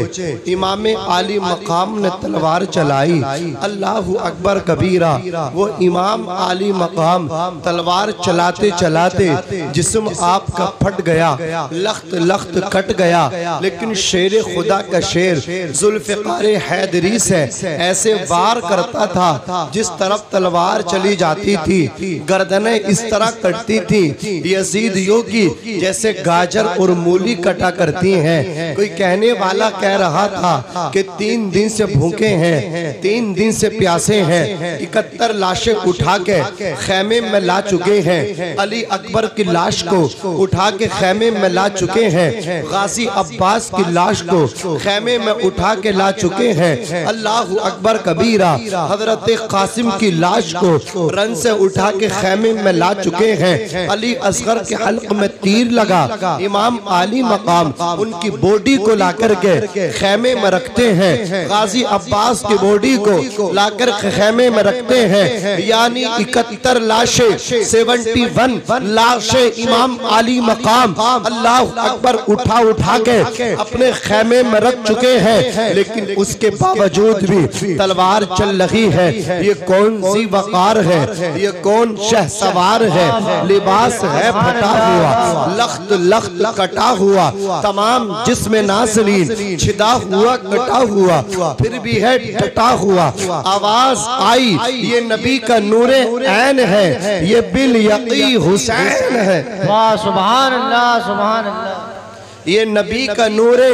इमाम आली मकाम ने तलवार चलाई। अल्लाहु अकबर कबीरा। वो इमाम आली मकाम तलवार चलाते चलाते जिस्म आपका फट गया, लख्त लख्त कट गया, लेकिन शेर खुदा का शेर जुल्फ़िकार हैदरी से ऐसे वार करता था जिस तरफ तलवार चली जाती थी गर्दनें इस तरह कटती थी यजीद योगी जैसे गाजर और मूली कटा करती हैं। कोई कहने वाला कह रहा था कि 3 दिन से भूखे हैं, 3 दिन से प्यासे हैं, 71 लाशें उठा के खैमे में ला चुके हैं, अली अकबर की लाश को उठा के खैमे में ला चुके हैं, गाजी अब्बास की लाश को खैमे में उठा के ला चुके हैं, अल्लाहु अकबर कबीरा, हजरत कासिम की लाश को रन से उठा के खैमे में ला चुके हैं, अली असगर के हल्क में तीर लगा, इमाम आली मकाम उनकी बॉडी को लाकर के खैमे में रखते हैं, गाजी अब्बास की बॉडी को लाकर खैमे में रखते हैं, यानी 71 लाशें 71 लाशें इमाम आली मकाम अल्लाह अकबर उठा के अपने खैमे में रख चुके हैं। लेकिन उसके बावजूद भी तलवार चल रही है। ये कौन सी वकार है, ये कौन शहसवार है, लिबास है फटा हुआ, लख्त लख्त कटा हुआ, तमाम जिस्म नाज़रीन छिदा हुआ कटा हुआ, फिर भी है डटा हुआ। आवाज आई ये नबी का नूरे ऐन है, ये बिल यकी हुसैन है।
वाह सुभान अल्लाह, सुभान अल्लाह।
ये नबी का नूरे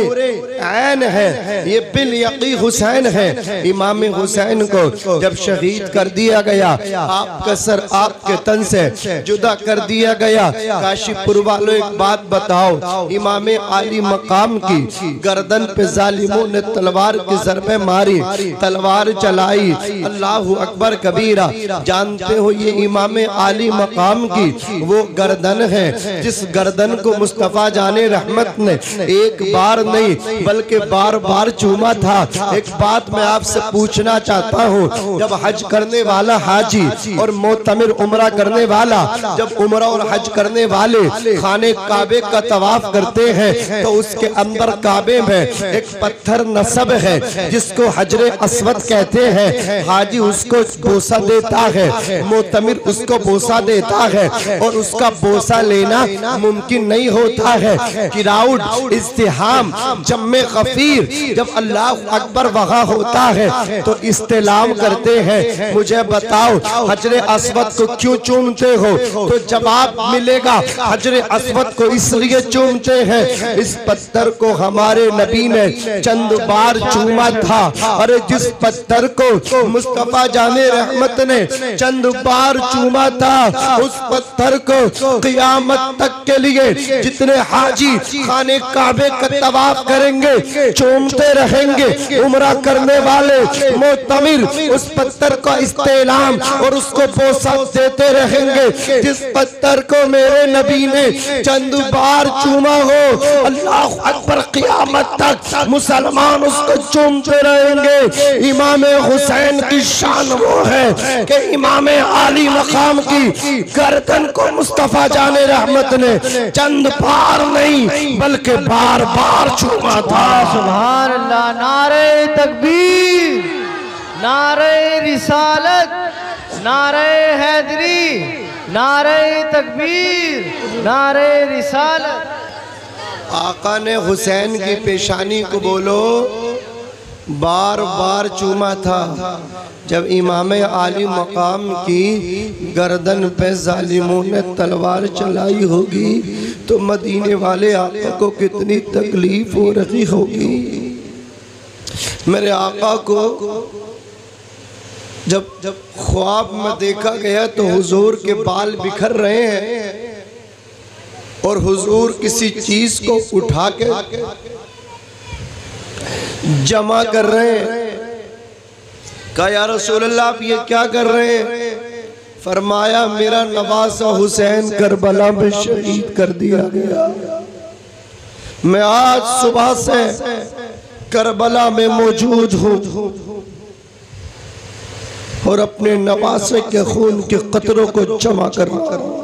ऐन है, ये बिल यकी हुसैन है। इमाम हुसैन को जब शहीद कर दिया गया, आपका सर आपके तन से जुदा कर दिया गया। काशीपुर वालों एक बात बताओ, इमाम आली मकाम की गर्दन पे जालिमों ने तलवार की ज़रबे मारी, तलवार चलाई। अल्लाहु अकबर कबीरा। जानते हो ये इमाम आली मकाम की वो गर्दन है जिस गर्दन को मुस्तफ़ा जाने रहमत ने एक बार नहीं बल्कि बार बार चूमा था। एक बात मैं आपसे पूछना चाहता हूँ, जब हज करने वाला हाजी और मोतमिर उमरा करने वाला, जब उमरा और हज करने वाले खाने काबे का तवाफ करते हैं तो उसके अंदर काबे में एक पत्थर नस्ब है जिसको हजरे अस्वद कहते हैं। हाजी उसको बोसा देता है, मोतमिर उसको बोसा देता है और उसका बोसा लेना मुमकिन नहीं होता है। किराउड इस्तिहाम जम्मे गफीर, जब अल्लाह अकबर वहाँ होता है तो इस्तेलाम करते हैं। मुझे बताओ हजरे अस्वद को क्यों चूमते हो? तो जवाब मिलेगा हजरे अस्वद को इसलिए चूमते हैं, इस पत्थर को हमारे नबी ने चंद बार चूमा था। अरे जिस पत्थर को मुस्तफा जाने रहमत ने चंद बार चूमा था, उस पत्थर को क़यामत तक के लिए जितने हाजी खाने काबे का तवाफ करेंगे चूमते रहेंगे। उमरा करने वाले मोतमिर उस पत्थर का इस्तेलाम और उसको बोसा देते रहेंगे। जिस पत्थर को मेरे नबी ने चंद बार चूमा हो, अल्लाह अकबर क़यामत तक मुसलमान उसको चूमते रहेंगे। इमाम हुसैन की शान वो है कि इमाम आली मकाम की गर्दन को मुस्तफा जाने रहमत ने चंद बार नहीं बल्कि बार बार चूमा था।
सुभान अल्लाह। नारे तकबीर, नारे रिसालत, नारे हैदरी, नारे तकबीर, नारे रिसालत।
आका ने हुसैन की पेशानी को बोलो बार बार चूमा था। जब इमाम आली मकाम की गर्दन पे जालिमों ने तलवार चलाई होगी तो मदीने वाले आका को कितनी तकलीफ हो रही होगी। मेरे आका को जब ख्वाब में देखा गया तो हुजूर के बाल बिखर रहे हैं और हुजूर किसी चीज को उठा के जमा कर रहे हैं। कहा या रसूल अल्लाह आप ये क्या कर रहे हैं? फरमाया मेरा नवासा हुसैन करबला में शहीद कर दिया गया। मैं आज सुबह से करबला में मौजूद हूँ और अपने नवासे के खून के कतरों को जमा कर रहा हूँ।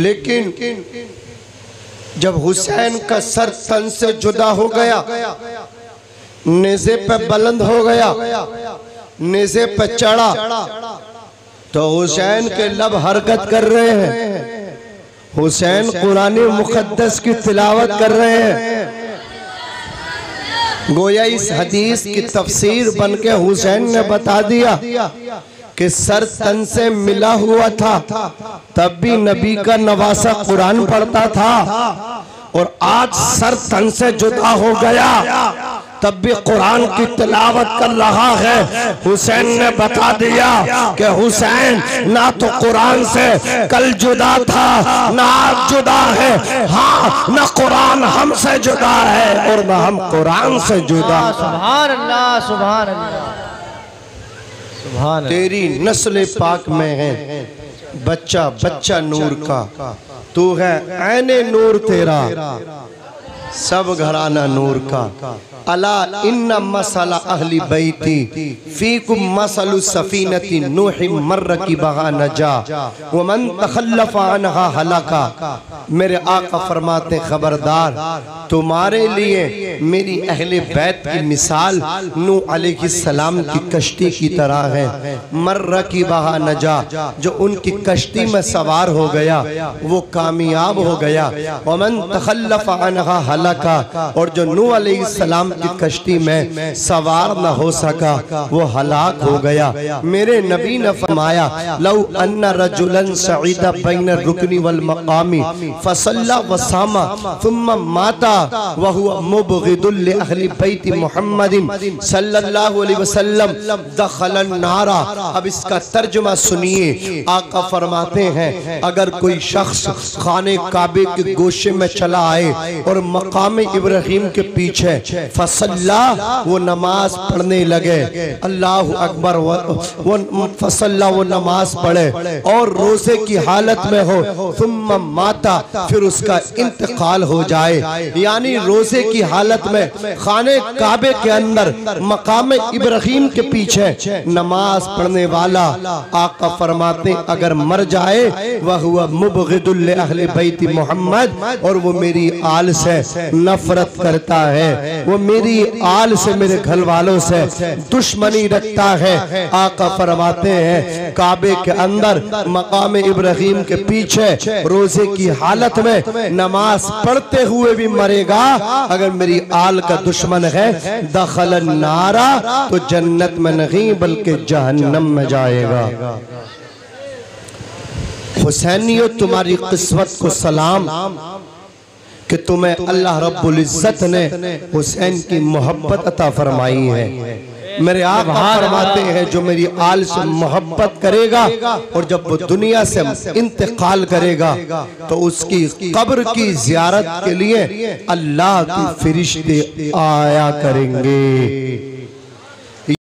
लेकिन जब हुसैन का सर तन से जुदा हो गया, नेज़े पे बुलंद हो गया, नेज़े पे चढ़ा, तो हुसैन के लब हरकत कर रहे हैं। हुसैन कुरान मुक़द्दस की तिलावत कर रहे हैं। गोया इस हदीस की तफसीर बन के हुसैन ने बता दिया कि सर तन से मिला हुआ था तब भी नबी का नवासा कुरान पढ़ता था और आज सर तन से जुदा हो गया तब भी कुरान की तिलावत कर रहा है। हुसैन ने बता दिया कि हुसैन ना तो कुरान से कल जुदा था ना आज जुदा है, हाँ ना कुरान हमसे जुदा है और ना हम कुरान से जुदा।
सुभान अल्लाह, सुभान अल्लाह, सुभान।
तेरी नस्ल पाक में है बच्चा बच्चा नूर का, तू है ऐने नूर तेरा सब घराना नूर का। अला इन्ना मसला अहली बैती फीकुम मसलु सफीनती नूह मर्र की बहा नजा व मन तखल्लफ अनहा हलाका। मेरे आका फरमाते खबरदार तुम्हारे लिए मेरी अहले बैत की मिसाल नूह अलैहिस्सलाम की कश्ती की तरह है। मर्र की बहा नजा, जो उनकी कश्ती में सवार हो गया वो कामयाब हो गया। व मन तखल्लफ अनहा हलाका, और जो नूह अलैहिस्सलाम की कश्ती में सवार न हो सका, वो हलाक हो गया। मेरे नबी ने फरमाया लौ अन्ना रजुलन सईदा बैन रुकनी वल मकामी फसल्ला वसामा थुम्मा माता व हुवा मुबग़िदुल लि अहली बैत मुहम्मदिन सल्लल्लाहु अलैहि वसल्लम दखलन नारा। अब इसका तर्जुमा सुनिए। आका फरमाते हैं अगर कोई शख्स खाने काबे के गोशे में चला आए और मकाम इब्राहिम के पीछे फसल्ला, वो नमाज पढ़ने लगे, अल्लाह अकबर, वो फसल्ला, वो नमाज पढ़े और रोजे की हालत में हो, सुम्मा माता, फिर उसका इंतकाल हो जाए, यानी रोजे की हालत में खाने काबे के अंदर मकाम इब्राहिम के पीछे नमाज पढ़ने वाला, आका फरमाते अगर मर जाए वह हुआ मुबग़िदुल लि अहले बैत मोहम्मद, और वो मेरी आल से नफरत करता है, वो मेरी आल से, मेरे घर वालों से दुश्मनी रखता है। आका फरमाते हैं काबे के अंदर मकाम इब्राहिम के पीछे रोजे की हालत में नमाज पढ़ते हुए भी मरेगा, अगर मेरी आल का दुश्मन है, दखलन नारा, तो जन्नत में नहीं बल्कि जहन्नम में जाएगा। हुसैनियों, तुम्हारी किस्मत को सलाम कि तुम्हें अल्लाह रब्बुल इज्जत ने हुसैन की मोहब्बत अता फरमाई है। मेरे आका फरमाते हैं जो मेरी आल से मोहब्बत करेगा और जब वो दुनिया से इंतकाल करेगा तो उसकी कब्र की जियारत के लिए अल्लाह के फरिश्ते आया करेंगे।